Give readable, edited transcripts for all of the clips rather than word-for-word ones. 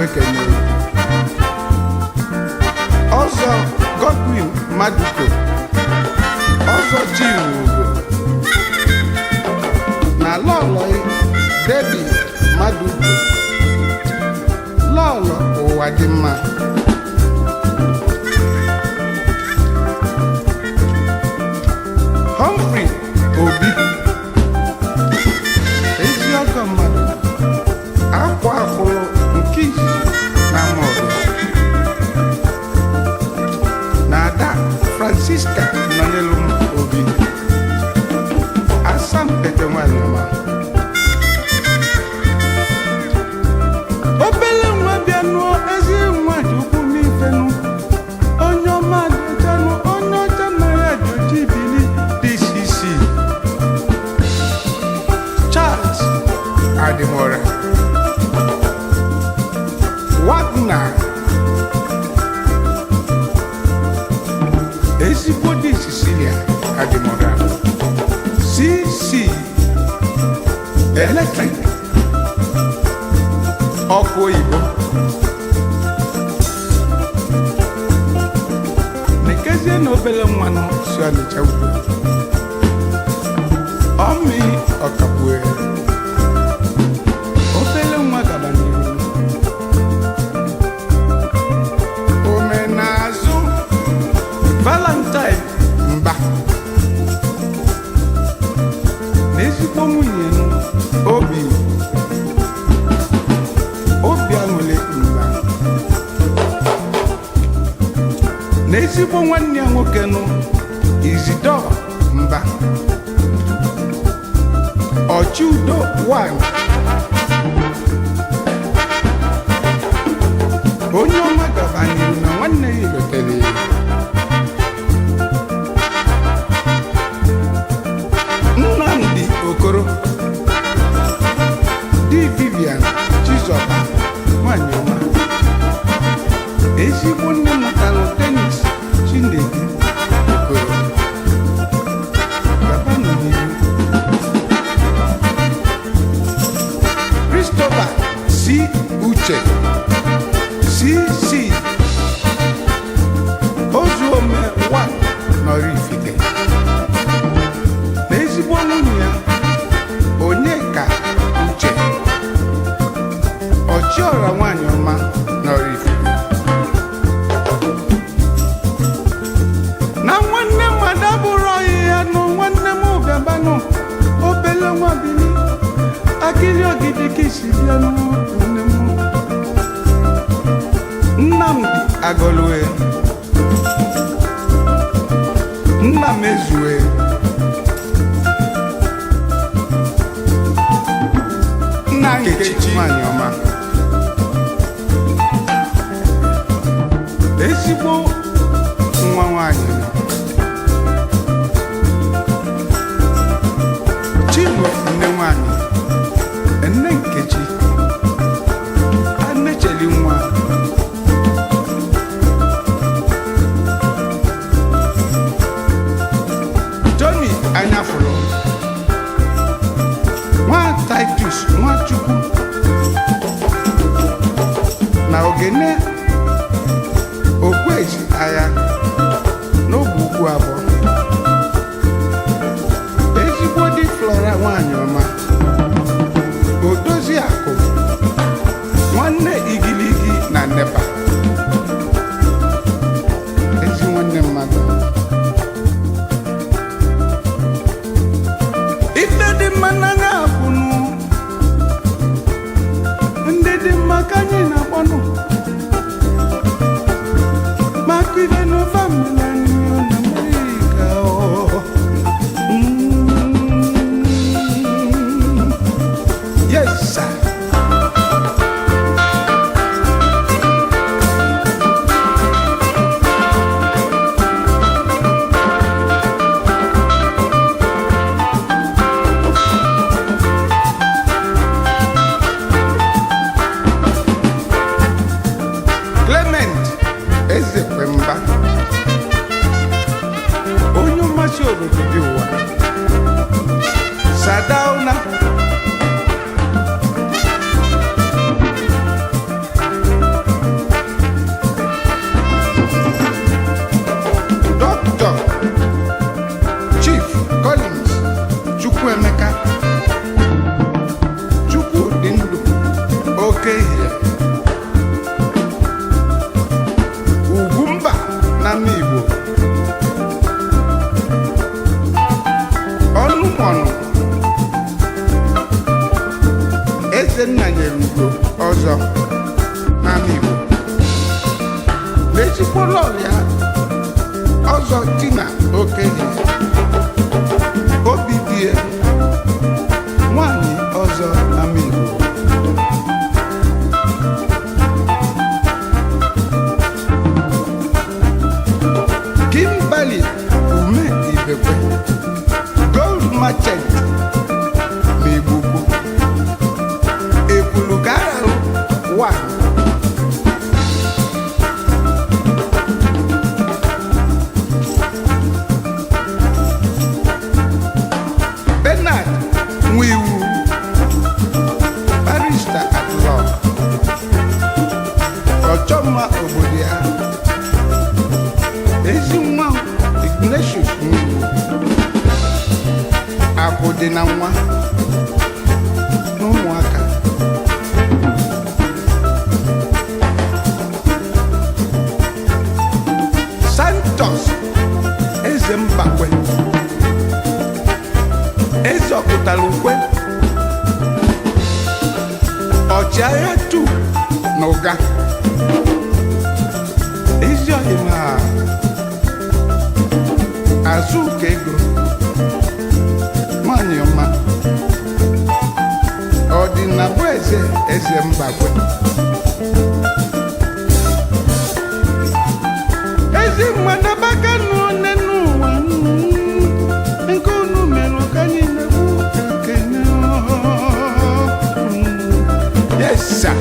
ekene ọzọ Godwin Maduko ọzọ Chinugo na lọlọ David Maduko lọlọ ụwa dị mma Humphrey Obi ezi ọgọ mmadụ akwa akwụrụ nke izizi na mọdụ na ada Francisca nọ n'elu Obi asampete nwanyị ọma obele nwa bịa nụọ ezi nwa ji ukwu n'ifenu onye ọma dịchanụ onye ọcha na ya ji oji bili DCC Charles Adimora Wagner ezigbo dị Cecilia Adimora CC Electric ọkụ oyibo nekezie na obele mmanụ si Ọnịcha ugbo ọmị ọkapue obele nwa gaba n'ihu omenazụ Valentine Mba na ezigbo nwunye obi aṅụle Mba na ezigbo nwanne ya nwoke nụ Isidọ Mba ọchị udo nwanyị onye ọma gaba n'ihu na nwanne ya ilotere ya Nnamdi Okoro di Vivian Chizoba nwanyị ọma ezigbo nne mụtara tenis Chinedu Okoro gaba n'ihu Christopher C. Uche CC Ozuome 1 Nọrifite na ezigbo nwunye ya Onyeka Uche ọchịọra nwanyị ọma Nọrifite na nwanne mmadụ abụrụ ọyị ya nụ nwanne m bịabanụ obele nwa bili akịrị ogidi ka isi bịa nwanne m Nnamdi Agolue Nnamezue Nna Nkechi nwanyị ọma ezigbo nwa nwanyị Chinwe nne nwanyị Nne Nkechi Anecheli nwa Tony Anyafụrụ nwa Titus Nwachukwu na Ogene Ogweji agha n'oge ugwu abụọ ezigbo dị Flora nwanyị ọma Odozi akụ nwanne igiligi na Nepa ezi nwanne mmadụ ife dị mma n'anya abụnụ ndị dị mma ka anyị na-akpọnụ maka ife n'ofe oke ihe Ugwumba na Igbo ọnụmọnụ Ezenna nyere ugo ọzọ na Igbo n'ezikwala ọrịa ọzọ Tina okenye obi die nwanyị ọzọ na Igbo Kimberly ume ibekwe gold merchant n'Igbo ekwulugara wa Bernard Nwiwu barrister at law ọchọmma obodo ya ezi nwa Ignatius Nwiwu akụ dị na nwa n'ụmụaka Santos eze Mbakwe eze ọpụtara ukwe ọchịagha tu na ụga ezi ọhịma Azụka ego nwanyị ọma ọdịnabụ eze Mbakwe ezi mmadụ abaka nne n'ụwa nke unu mere ka anyị na-ekwu ekene yes sir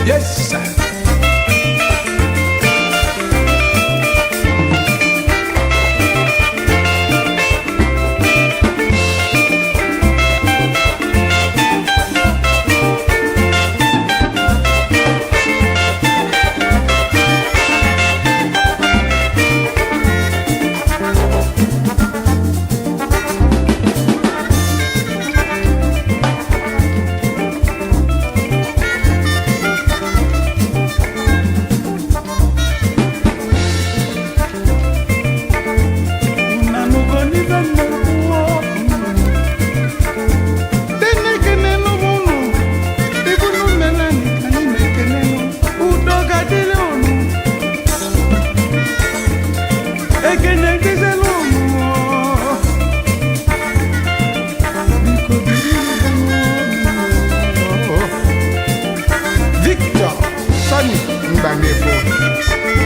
Yes, sir. n'efu